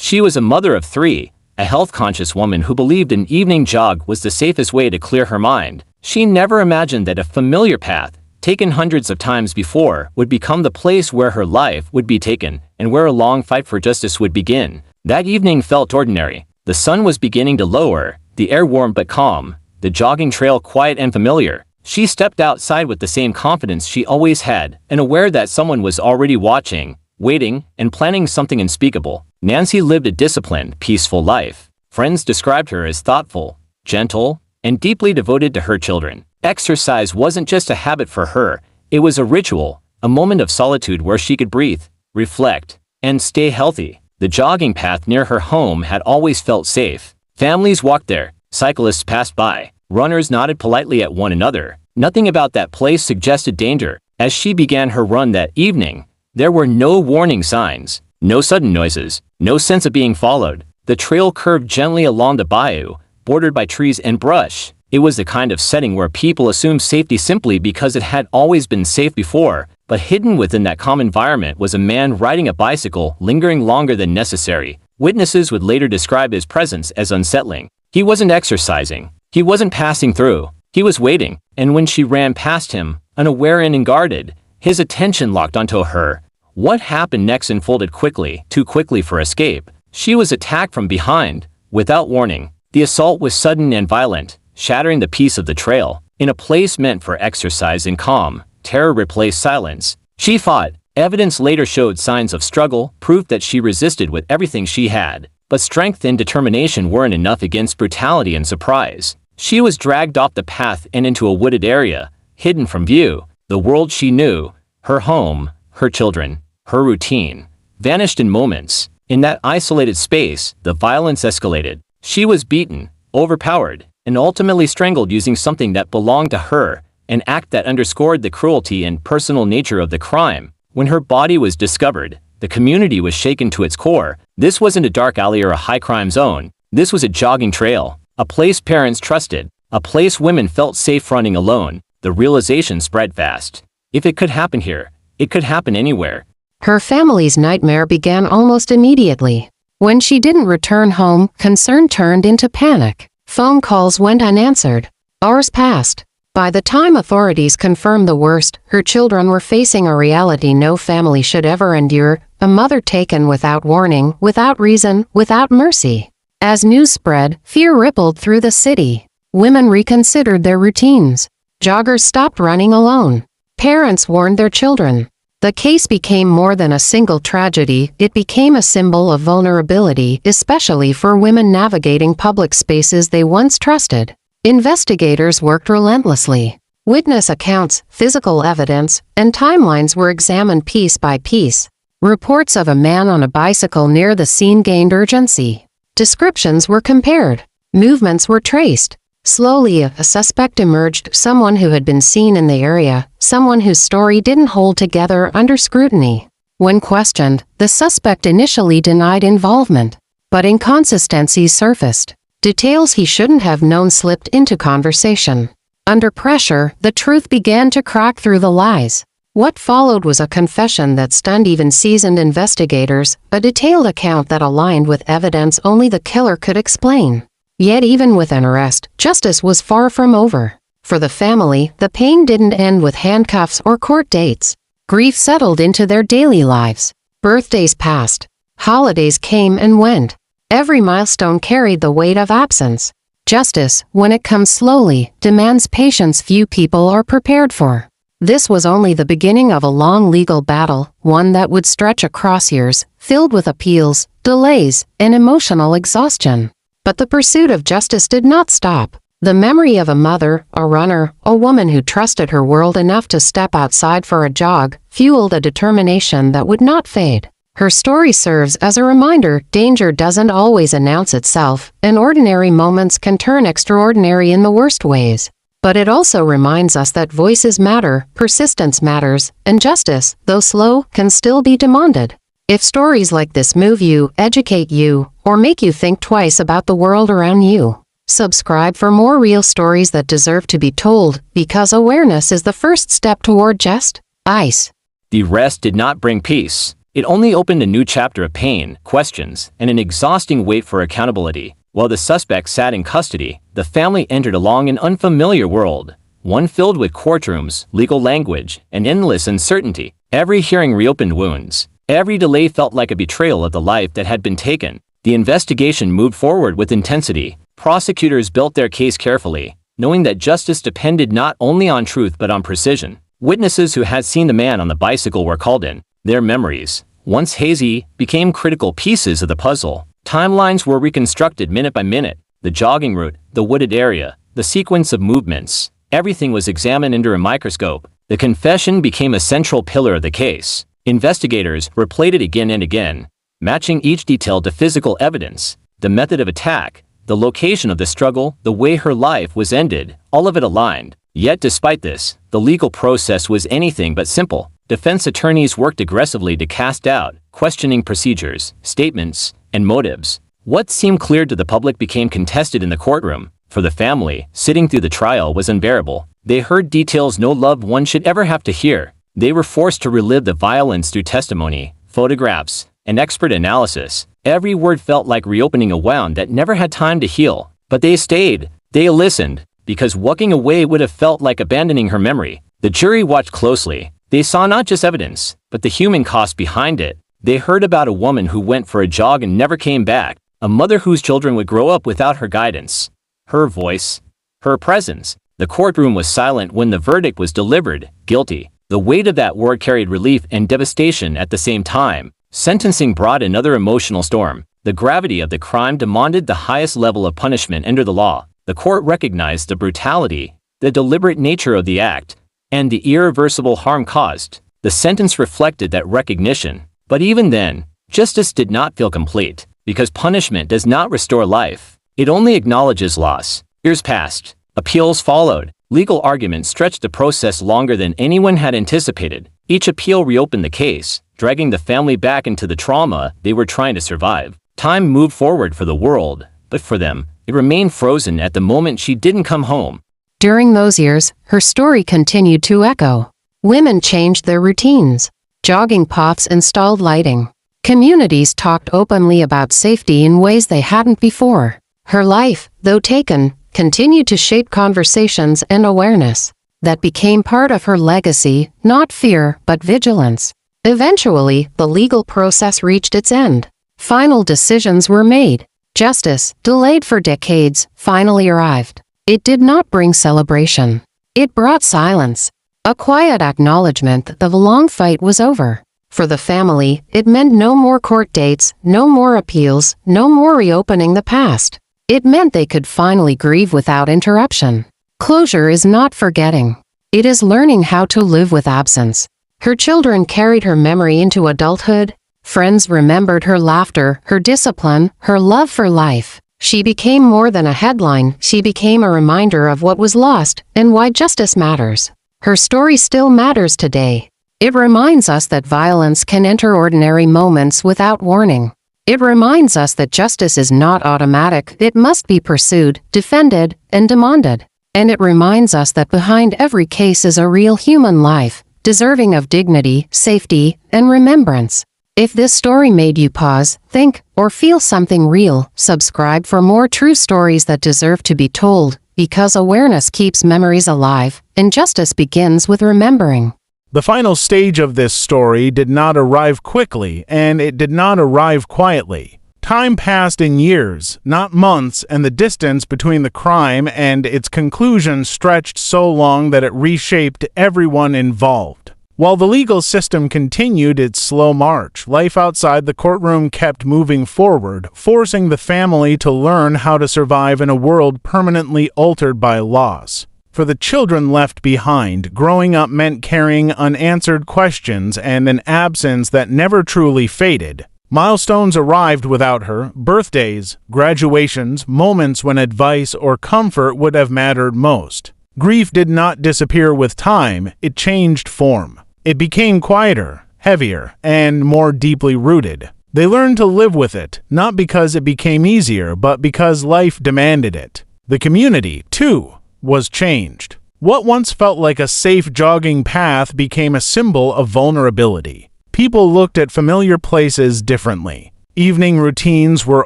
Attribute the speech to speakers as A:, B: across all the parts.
A: She was a mother of three, a health-conscious woman who believed an evening jog was the safest way to clear her mind. She never imagined that a familiar path, taken hundreds of times before, would become the place where her life would be taken and where a long fight for justice would begin. That evening felt ordinary. The sun was beginning to lower, the air warm but calm, the jogging trail quiet and familiar. She stepped outside with the same confidence she always had, and aware that someone was already watching, waiting, and planning something unspeakable. Nancy lived a disciplined, peaceful life. Friends described her as thoughtful, gentle, and deeply devoted to her children. Exercise wasn't just a habit for her, it was a ritual, a moment of solitude where she could breathe, reflect, and stay healthy. The jogging path near her home had always felt safe. Families walked there, cyclists passed by, runners nodded politely at one another. Nothing about that place suggested danger. As she began her run that evening, there were no warning signs, no sudden noises, no sense of being followed. The trail curved gently along the bayou, bordered by trees and brush. It was the kind of setting where people assumed safety simply because it had always been safe before, but hidden within that calm environment was a man riding a bicycle, lingering longer than necessary. Witnesses would later describe his presence as unsettling. He wasn't exercising. He wasn't passing through. He was waiting, and when she ran past him, unaware and unguarded, his attention locked onto her. What happened next unfolded quickly, too quickly for escape. She was attacked from behind, without warning. The assault was sudden and violent, shattering the peace of the trail. In a place meant for exercise and calm, terror replaced silence. She fought. Evidence later showed signs of struggle, proof that she resisted with everything she had. But strength and determination weren't enough against brutality and surprise. She was dragged off the path and into a wooded area, hidden from view. The world she knew, her home, her children, her routine, vanished in moments. In that isolated space, the violence escalated. She was beaten, overpowered, and ultimately strangled using something that belonged to her, an act that underscored the cruelty and personal nature of the crime. When her body was discovered, the community was shaken to its core. This wasn't a dark alley or a high-crime zone. This was a jogging trail, a place parents trusted, a place women felt safe running alone. The realization spread fast. If it could happen here, it could happen anywhere.
B: Her family's nightmare began almost immediately. When she didn't return home, concern turned into panic. Phone calls went unanswered. Hours passed. By the time authorities confirmed the worst, her children were facing a reality no family should ever endure, a mother taken without warning, without reason, without mercy. As news spread, fear rippled through the city. Women reconsidered their routines. Joggers stopped running alone. Parents warned their children. The case became more than a single tragedy, it became a symbol of vulnerability, especially for women navigating public spaces they once trusted. Investigators worked relentlessly. Witness accounts, physical evidence, and timelines were examined piece by piece. Reports of a man on a bicycle near the scene gained urgency. Descriptions were compared. Movements were traced. Slowly, a suspect emerged, someone who had been seen in the area, someone whose story didn't hold together under scrutiny. When questioned, the suspect initially denied involvement, but inconsistencies surfaced. Details he shouldn't have known slipped into conversation. Under pressure, the truth began to crack through the lies. What followed was a confession that stunned even seasoned investigators, a detailed account that aligned with evidence only the killer could explain. Yet even with an arrest, justice was far from over. For the family, the pain didn't end with handcuffs or court dates. Grief settled into their daily lives. Birthdays passed. Holidays came and went. Every milestone carried the weight of absence. Justice, when it comes slowly, demands patience few people are prepared for. This was only the beginning of a long legal battle, one that would stretch across years, filled with appeals, delays, and emotional exhaustion. But the pursuit of justice did not stop. The memory of a mother, a runner, a woman who trusted her world enough to step outside for a jog, fueled a determination that would not fade. Her story serves as a reminder danger doesn't always announce itself, and ordinary moments can turn extraordinary in the worst ways. But it also reminds us that voices matter, persistence matters, and justice, though slow, can still be demanded. If stories like this move you, educate you, or make you think twice about the world around you, subscribe for more real stories that deserve to be told, because awareness is the first step toward just ice.
A: The arrest did not bring peace. It only opened a new chapter of pain, questions, and an exhausting wait for accountability. While the suspect sat in custody, the family entered along an unfamiliar world, one filled with courtrooms, legal language, and endless uncertainty. Every hearing reopened wounds. Every delay felt like a betrayal of the life that had been taken. The investigation moved forward with intensity. Prosecutors built their case carefully, knowing that justice depended not only on truth but on precision. Witnesses who had seen the man on the bicycle were called in. Their memories, once hazy, became critical pieces of the puzzle. Timelines were reconstructed minute by minute. The jogging route, the wooded area, the sequence of movements. Everything was examined under a microscope. The confession became a central pillar of the case. Investigators replayed it again and again, matching each detail to physical evidence. The method of attack, the location of the struggle, the way her life was ended, all of it aligned. Yet despite this, the legal process was anything but simple. Defense attorneys worked aggressively to cast doubt, questioning procedures, statements, and motives. What seemed clear to the public became contested in the courtroom. For the family, sitting through the trial was unbearable. They heard details no loved one should ever have to hear. They were forced to relive the violence through testimony, photographs, and expert analysis. Every word felt like reopening a wound that never had time to heal. But they stayed. They listened, because walking away would have felt like abandoning her memory. The jury watched closely. They saw not just evidence, but the human cost behind it. They heard about a woman who went for a jog and never came back, a mother whose children would grow up without her guidance, her voice, her presence. The courtroom was silent when the verdict was delivered, guilty. The weight of that word carried relief and devastation at the same time. Sentencing brought another emotional storm. The gravity of the crime demanded the highest level of punishment under the law. The court recognized the brutality, the deliberate nature of the act, and the irreversible harm caused. The sentence reflected that recognition. But even then, justice did not feel complete, because punishment does not restore life. It only acknowledges loss. Years passed. Appeals followed. Legal arguments stretched the process longer than anyone had anticipated. Each appeal reopened the case, dragging the family back into the trauma they were trying to survive. Time moved forward for the world, but for them, it remained frozen at the moment she didn't come home.
B: During those years, her story continued to echo. Women changed their routines. Jogging paths installed lighting. Communities talked openly about safety in ways they hadn't before. Her life, though taken, continued to shape conversations and awareness. That became part of her legacy, not fear, but vigilance. Eventually, the legal process reached its end. Final decisions were made. Justice, delayed for decades, finally arrived. It did not bring celebration. It brought silence. A quiet acknowledgement that the long fight was over. For the family, it meant no more court dates, no more appeals, no more reopening the past. It meant they could finally grieve without interruption. Closure is not forgetting. It is learning how to live with absence. Her children carried her memory into adulthood. Friends remembered her laughter, her discipline, her love for life. She became more than a headline. She became a reminder of what was lost and why justice matters. Her story still matters today. It reminds us that violence can enter ordinary moments without warning. It reminds us that justice is not automatic. It must be pursued, defended, and demanded. And it reminds us that behind every case is a real human life, deserving of dignity, safety, and remembrance. If this story made you pause, think, or feel something real, subscribe for more true stories that deserve to be told, because awareness keeps memories alive, and justice begins with remembering.
C: The final stage of this story did not arrive quickly, and it did not arrive quietly. Time passed in years, not months, and the distance between the crime and its conclusion stretched so long that it reshaped everyone involved. While the legal system continued its slow march, life outside the courtroom kept moving forward, forcing the family to learn how to survive in a world permanently altered by loss. For the children left behind, growing up meant carrying unanswered questions and an absence that never truly faded. Milestones arrived without her, birthdays, graduations, moments when advice or comfort would have mattered most. Grief did not disappear with time, it changed form. It became quieter, heavier, and more deeply rooted. They learned to live with it, not because it became easier, but because life demanded it. The community, too, was changed. What once felt like a safe jogging path became a symbol of vulnerability. People looked at familiar places differently. Evening routines were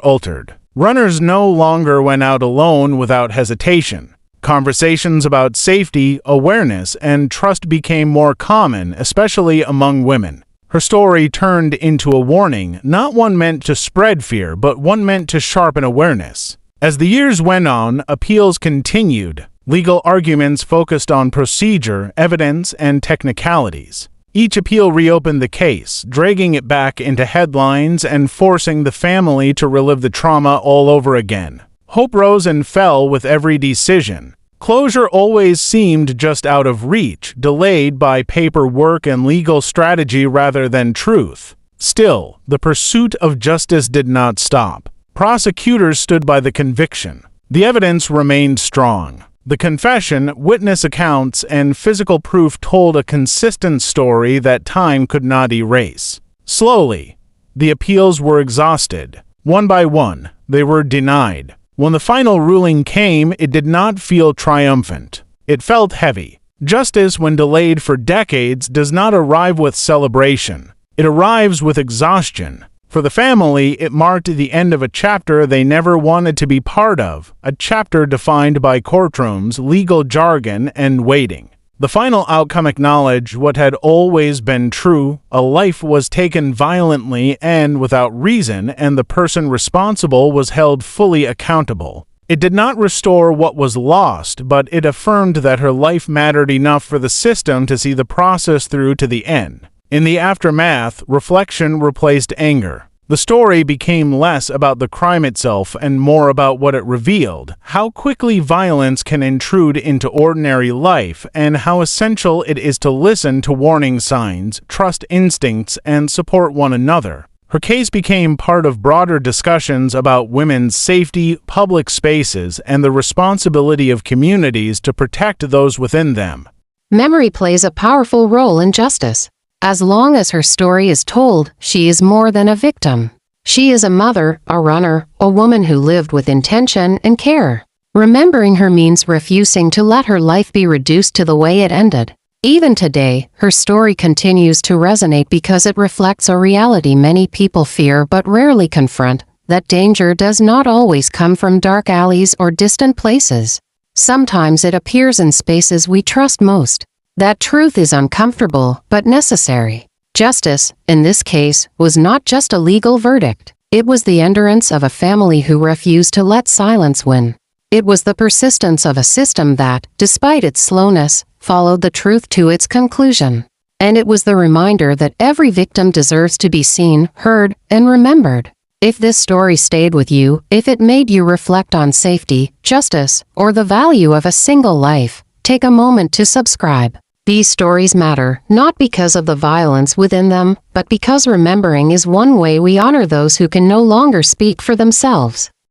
C: altered. Runners no longer went out alone without hesitation. Conversations about safety, awareness, and trust became more common, especially among women. Her story turned into a warning, not one meant to spread fear, but one meant to sharpen awareness. As the years went on, appeals continued. Legal arguments focused on procedure, evidence, and technicalities. Each appeal reopened the case, dragging it back into headlines and forcing the family to relive the trauma all over again. Hope rose and fell with every decision. Closure always seemed just out of reach, delayed by paperwork and legal strategy rather than truth. Still, the pursuit of justice did not stop. Prosecutors stood by the conviction. The evidence remained strong. The confession, witness accounts, and physical proof told a consistent story that time could not erase. Slowly, the appeals were exhausted. One by one, they were denied. When the final ruling came, it did not feel triumphant. It felt heavy. Justice, when delayed for decades, does not arrive with celebration. It arrives with exhaustion. For the family, it marked the end of a chapter they never wanted to be part of, a chapter defined by courtrooms, legal jargon, and waiting. The final outcome acknowledged what had always been true: a life was taken violently and without reason, and the person responsible was held fully accountable. It did not restore what was lost, but it affirmed that her life mattered enough for the system to see the process through to the end. In the aftermath, reflection replaced anger. The story became less about the crime itself and more about what it revealed: how quickly violence can intrude into ordinary life, and how essential it is to listen to warning signs, trust instincts, and support one another. Her case became part of broader discussions about women's safety, public spaces, and the responsibility of communities to protect those within them.
B: Memory plays a powerful role in justice. As long as her story is told, she is more than a victim. She is a mother, a runner, a woman who lived with intention and care. Remembering her means refusing to let her life be reduced to the way it ended. Even today, her story continues to resonate because it reflects a reality many people fear but rarely confront: that danger does not always come from dark alleys or distant places. Sometimes it appears in spaces we trust most. That truth is uncomfortable, but necessary. Justice, in this case, was not just a legal verdict. It was the endurance of a family who refused to let silence win. It was the persistence of a system that, despite its slowness, followed the truth to its conclusion. And it was the reminder that every victim deserves to be seen, heard, and remembered. If this story stayed with you, if it made you reflect on safety, justice, or the value of a single life, take a moment to subscribe. These stories matter, not because of the violence within them, but because remembering is one way we honor those who can no longer speak for themselves.